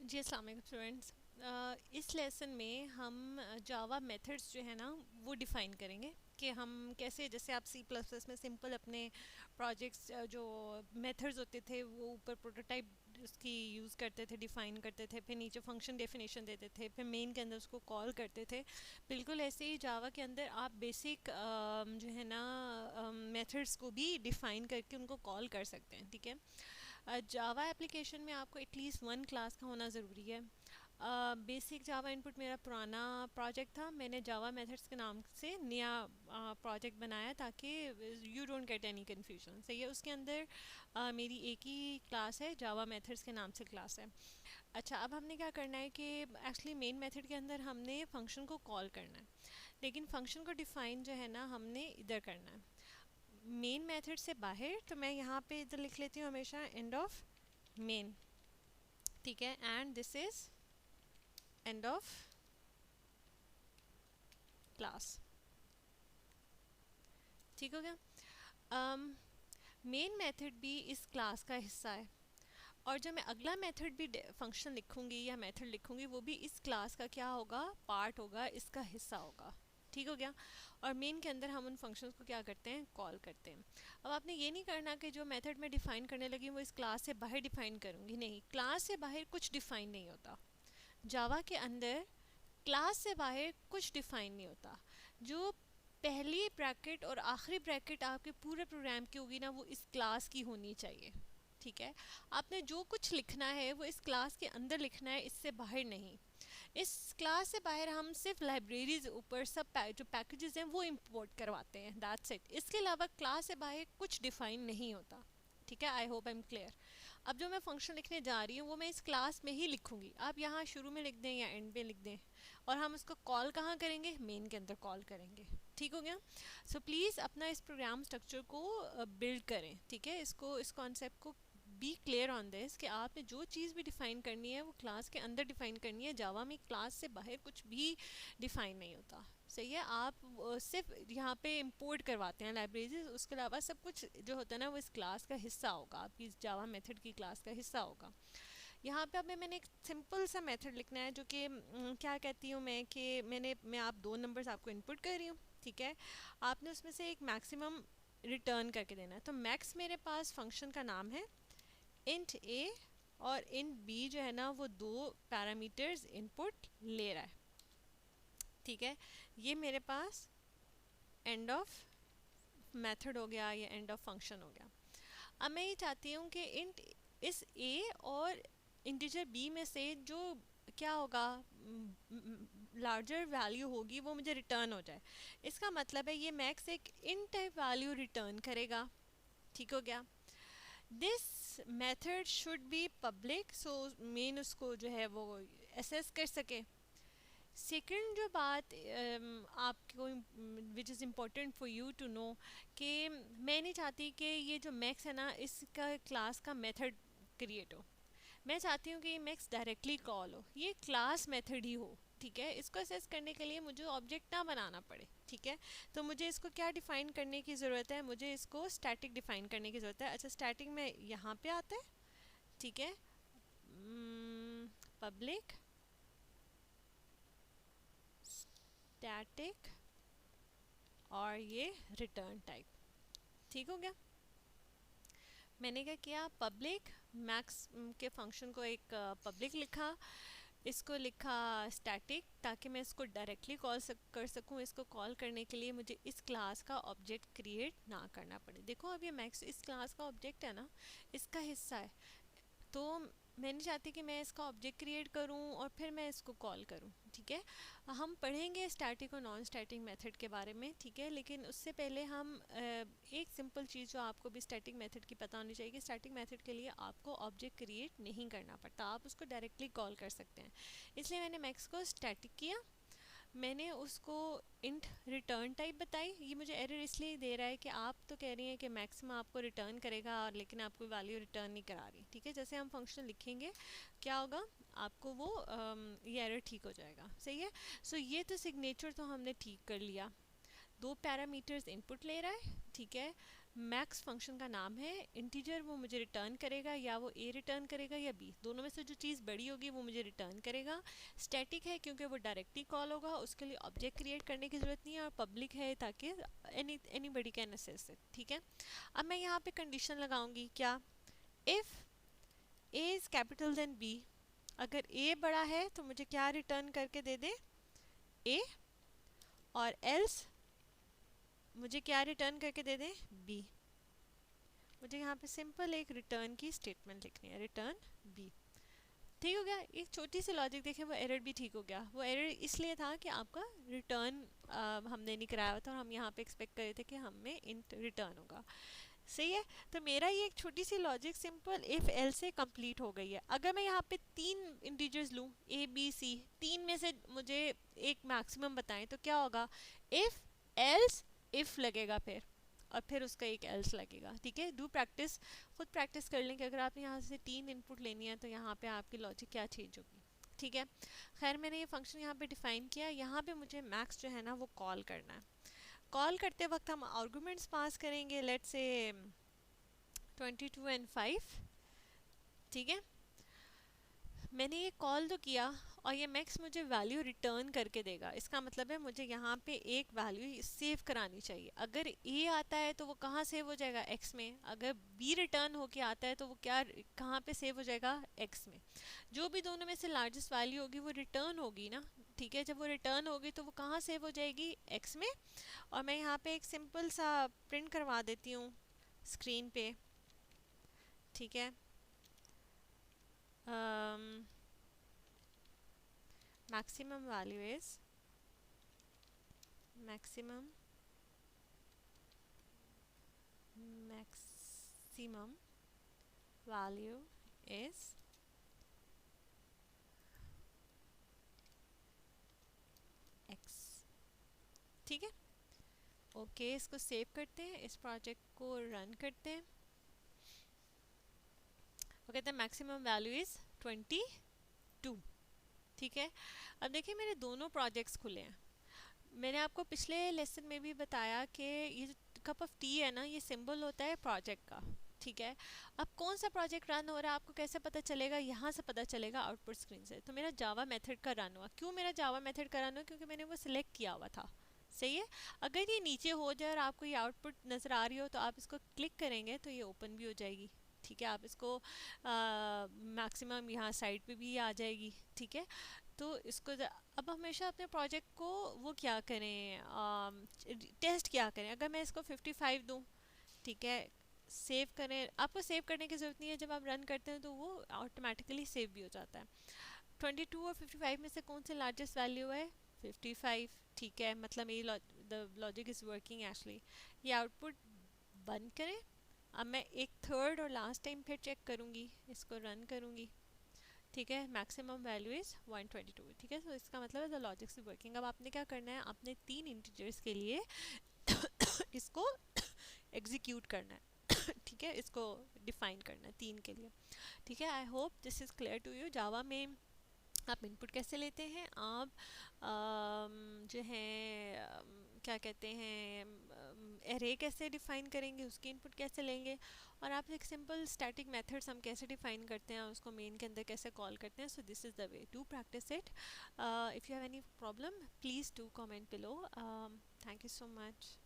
जी अस्सलाम वालेकुम स्टूडेंट्स। इस लेसन में हम जावा मेथड्स जो है ना वो डिफ़ाइन करेंगे कि हम कैसे, जैसे आप सी प्लस प्लस में सिंपल अपने प्रोजेक्ट्स जो मेथड्स होते थे वो ऊपर प्रोटोटाइप उसकी यूज़ करते थे, डिफ़ाइन करते थे, फिर नीचे फंक्शन डेफिनेशन देते थे, फिर मेन के अंदर उसको कॉल करते थे। बिल्कुल ऐसे ही जावा के अंदर आप बेसिक जो है ना मेथड्स को भी डिफ़ाइन करके उनको कॉल कर सकते हैं। ठीक है, जावा एप्लीकेशन में आपको एटलीस्ट वन क्लास का होना ज़रूरी है। बेसिक जावा इनपुट मेरा पुराना प्रोजेक्ट था, मैंने जावा मेथड्स के नाम से नया प्रोजेक्ट बनाया ताकि you don't get any confusion. सही है, उसके अंदर मेरी एक ही क्लास है, जावा मेथड्स के नाम से क्लास है। अच्छा, अब हमने क्या करना है कि एक्चुअली मेन मेथड के अंदर हमने फंक्शन को कॉल करना है, लेकिन फंक्शन को डिफ़ाइन जो है ना हमने इधर करना है मेन मेथड से बाहर। तो मैं यहाँ पे इधर लिख लेती हूँ हमेशा एंड ऑफ मेन। ठीक है, and this is end of class. ठीक हो गया। मेन मेथड भी इस क्लास का हिस्सा है, और जब मैं अगला मेथड भी फंक्शन लिखूंगी या मेथड लिखूंगी वो भी इस क्लास का क्या होगा, पार्ट होगा, इसका हिस्सा होगा। ठीक हो गया। और मेन के अंदर हम उन फंक्शंस को क्या करते हैं, कॉल करते हैं। अब आपने ये नहीं करना कि जो मेथड मैं डिफाइन करने लगी वो इस क्लास से बाहर डिफाइन करूंगी, नहीं, क्लास से बाहर कुछ डिफाइन नहीं होता जावा के अंदर। क्लास से बाहर कुछ डिफाइन नहीं होता। जो पहली ब्रैकेट और आखिरी ब्रैकेट आपके पूरे प्रोग्राम की होगी ना वो इस क्लास की होनी चाहिए। ठीक है, आपने जो कुछ लिखना है वो इस क्लास के अंदर लिखना है, इससे बाहर नहीं। इस क्लास से बाहर हम सिर्फ लाइब्रेरीज ऊपर सब जो पैकेजेस हैं वो इंपोर्ट करवाते हैं, दैट्स इट। इसके अलावा क्लास से बाहर कुछ डिफाइन नहीं होता। ठीक है, I hope I am clear. अब जो मैं फंक्शन लिखने जा रही हूँ वो मैं इस क्लास में ही लिखूंगी, आप यहाँ शुरू में लिख दें या एंड में लिख दें, और हम उसको कॉल कहाँ करेंगे, मेन के अंदर कॉल करेंगे। ठीक हो गया। सो प्लीज़ अपना इस प्रोग्राम स्ट्रक्चर को बिल्ड करें। ठीक है, इसको, इस कॉन्सेप्ट को बी क्लियर ऑन दिस कि आपने जो चीज़ भी डिफ़ाइन करनी है वो क्लास के अंदर डिफ़ाइन करनी है। जावा में क्लास से बाहर कुछ भी डिफ़ाइन नहीं होता। सही है, आप सिर्फ यहाँ पे इंपोर्ट करवाते हैं लाइब्रेरीज, उसके अलावा सब कुछ जो होता है ना वो इस क्लास का हिस्सा होगा, आपकी इस जावा मेथड की क्लास का हिस्सा होगा। यहाँ पे अब मैंने एक सिंपल सा मेथड लिखना है जो कि क्या कहती हूँ मैं कि मैं आप दो नंबर्स आपको इनपुट कर रही हूँ। ठीक है, आपने उसमें से एक मैक्सिमम रिटर्न करके देना है। तो मैक्स मेरे पास फंक्शन का नाम है, इंट ए और इंट बी जो है ना वो दो पैरामीटर्स इनपुट ले रहा है। ठीक है, ये मेरे पास एंड ऑफ मेथड हो गया, ये एंड ऑफ फंक्शन हो गया। अब मैं ये चाहती हूँ कि इंट इस ए और इंटीजर बी में से जो क्या होगा, लार्जर वैल्यू होगी वो मुझे रिटर्न हो जाए। इसका मतलब है ये मैक्स एक इन टाइप वैल्यू रिटर्न करेगा। ठीक हो गया। This method should be public, so main उसको जो है वो एसेस कर सके। सेकंड जो बात आपको which is important for you to know कि मैं नहीं चाहती कि ये जो मैक्स है ना इसका क्लास का मेथड क्रिएट हो। मैं चाहती हूँ कि ये मैक्स डायरेक्टली कॉल हो, ये क्लास मेथड ही हो। ठीक है, इसको असेस करने के लिए मुझे ऑब्जेक्ट ना बनाना पड़े। ठीक है, तो मुझे इसको क्या डिफ़ाइन करने की ज़रूरत है, मुझे इसको स्टैटिक डिफ़ाइन करने की ज़रूरत है। अच्छा, स्टैटिक में यहाँ पे आता है। ठीक है, पब्लिक स्टैटिक और ये रिटर्न टाइप। ठीक हो गया। मैंने क्या किया, पब्लिक मैक्स के फंक्शन को एक पब्लिक लिखा, इसको लिखा स्टैटिक ताकि मैं इसको डायरेक्टली कर सकूं। इसको कॉल करने के लिए मुझे इस क्लास का ऑब्जेक्ट क्रिएट ना करना पड़े। देखो अब ये मैक्स इस क्लास का ऑब्जेक्ट है ना, इसका हिस्सा है, तो मैं नहीं चाहती कि मैं इसका ऑब्जेक्ट क्रिएट करूं और फिर मैं इसको कॉल करूं। ठीक है, हम पढ़ेंगे स्टैटिक और नॉन स्टैटिक मेथड के बारे में। ठीक है, लेकिन उससे पहले हम एक सिंपल चीज़ जो आपको भी स्टैटिक मेथड की पता होनी चाहिए कि स्टैटिक मेथड के लिए आपको ऑब्जेक्ट क्रिएट नहीं करना पड़ता, आप उसको डायरेक्टली कॉल कर सकते हैं। इसलिए मैंने मैक्स को स्टैटिक किया, मैंने उसको इंट रिटर्न टाइप बताई। ये मुझे एरर इसलिए दे रहा है कि आप तो कह रही हैं कि मैक्सिमम आपको रिटर्न करेगा और लेकिन आपको वैल्यू रिटर्न नहीं करा रही। ठीक है, जैसे हम फंक्शन लिखेंगे क्या होगा, आपको वो ये एरर ठीक हो जाएगा। सही है, सो ये तो सिग्नेचर तो हमने ठीक कर लिया, दो पैरामीटर्स इनपुट ले रहा है। ठीक है, मैक्स फंक्शन का नाम है, इंटीजर वो मुझे रिटर्न करेगा, या वो ए रिटर्न करेगा या बी, दोनों में से जो चीज़ बड़ी होगी वो मुझे रिटर्न करेगा। स्टैटिक है क्योंकि वो डायरेक्टली कॉल होगा, उसके लिए ऑब्जेक्ट क्रिएट करने की ज़रूरत नहीं है, और पब्लिक है ताकि एनीबडी कैन एक्सेस इट। ठीक है, अब मैं यहाँ पे कंडीशन लगाऊंगी क्या, if A is capital then B, अगर ए बड़ा है तो मुझे क्या रिटर्न करके दे दे, ए, और एल्स मुझे क्या रिटर्न करके दे दे, बी। मुझे यहाँ पे सिंपल एक रिटर्न की स्टेटमेंट लिखनी है, रिटर्न बी। ठीक हो गया, एक छोटी सी लॉजिक देखें, वो एरर भी ठीक हो गया। वो एरर इसलिए था कि आपका रिटर्न हमने नहीं कराया हुआ था, और हम यहाँ पे एक्सपेक्ट कर रहे थे कि हमें इंट रिटर्न होगा। सही है, तो मेरा ये एक छोटी सी लॉजिक सिंपल इफ एल से कंप्लीट हो गई है। अगर मैं यहाँ पे 3 इंटीजर्स लूँ, ए बी सी, 3 में से मुझे एक मैक्सिमम बताएं तो क्या होगा, इफ एल्स इफ लगेगा फिर, और फिर उसका एक एल्स लगेगा। ठीक है, डू प्रैक्टिस, खुद प्रैक्टिस कर लें कि अगर आपने यहाँ से 3 इनपुट लेनी है तो यहाँ पे आपकी लॉजिक क्या चेंज होगी। ठीक है, खैर मैंने ये फंक्शन यहाँ पे डिफाइन किया, यहाँ पे मुझे मैक्स जो है ना वो कॉल करना है। कॉल करते वक्त हम आर्गुमेंट्स पास करेंगे, लेट्स से 22 एंड 5। ठीक है, मैंने ये कॉल तो किया और ये मैक्स मुझे वैल्यू रिटर्न करके देगा। इसका मतलब है मुझे यहाँ पे एक वैल्यू सेव करानी चाहिए। अगर ए आता है तो वो कहाँ सेव हो जाएगा, एक्स में। अगर बी रिटर्न होके आता है तो वो क्या कहाँ पे सेव हो जाएगा, एक्स में। जो भी दोनों में से लार्जेस्ट वैल्यू होगी वो रिटर्न होगी ना। ठीक है, जब वो रिटर्न होगी तो वो कहाँ सेव हो जाएगी, एक्स में। और मैं यहाँ पे एक सिंपल सा प्रिंट करवा देती हूँ स्क्रीन पे। ठीक है, maximum value is maximum value is x। ठीक है, ओके, इसको सेव करते हैं, इस प्रोजेक्ट को रन करते हैं। वो कहते हैं मैक्सिमम वैल्यू इज 22। ठीक है, अब देखिए मेरे दोनों प्रोजेक्ट्स खुले हैं। मैंने आपको पिछले लेसन में भी बताया कि ये जो कप ऑफ टी है ना, ये सिंबल होता है प्रोजेक्ट का। ठीक है, अब कौन सा प्रोजेक्ट रन हो रहा है आपको कैसे पता चलेगा, यहाँ से पता चलेगा आउटपुट स्क्रीन से। तो मेरा जावा मेथड का रन हुआ। क्यों मेरा जावा मेथड का रन हुआ, क्योंकि मैंने वो सिलेक्ट किया हुआ था। सही है, अगर ये नीचे हो जाए और आपको ये आउटपुट नज़र आ रही हो तो आप इसको क्लिक करेंगे तो ये ओपन भी हो जाएगी। ठीक है, आप इसको मैक्सिमम यहाँ साइड पे भी आ जाएगी। ठीक है, तो इसको अब हमेशा अपने प्रोजेक्ट को वो क्या करें, टेस्ट क्या करें। अगर मैं इसको 55 दूँ, ठीक है, सेव करें, आपको सेव करने की ज़रूरत नहीं है, जब आप रन करते हैं तो वो ऑटोमेटिकली सेव भी हो जाता है। 22 और 55 में से कौन सी लार्जेस्ट वैल्यू है, 55। ठीक है, मतलब ये the logic is working actually. ये आउटपुट बंद करें। अब मैं एक थर्ड और लास्ट टाइम फिर चेक करूँगी, इसको रन करूँगी। ठीक है, मैक्सिमम वैल्यू इज़ 122। ठीक है, तो इसका मतलब है द लॉजिक इज वर्किंग। अब आपने क्या करना है, आपने 3 इंटीजर्स के लिए इसको एग्जीक्यूट करना है। ठीक है, इसको डिफाइन करना है 3 के लिए। ठीक है, I hope this is clear to you. Java में आप इनपुट कैसे लेते हैं, आप जो है क्या कहते हैं, एरे कैसे डिफाइन करेंगे, उसकी इनपुट कैसे लेंगे, और आप एक सिंपल स्टैटिक मेथड्स हम कैसे डिफाइन करते हैं, उसको मेन के अंदर कैसे कॉल करते हैं। So this is the way to practise it. If you have any problem please do comment below. Thank you so much.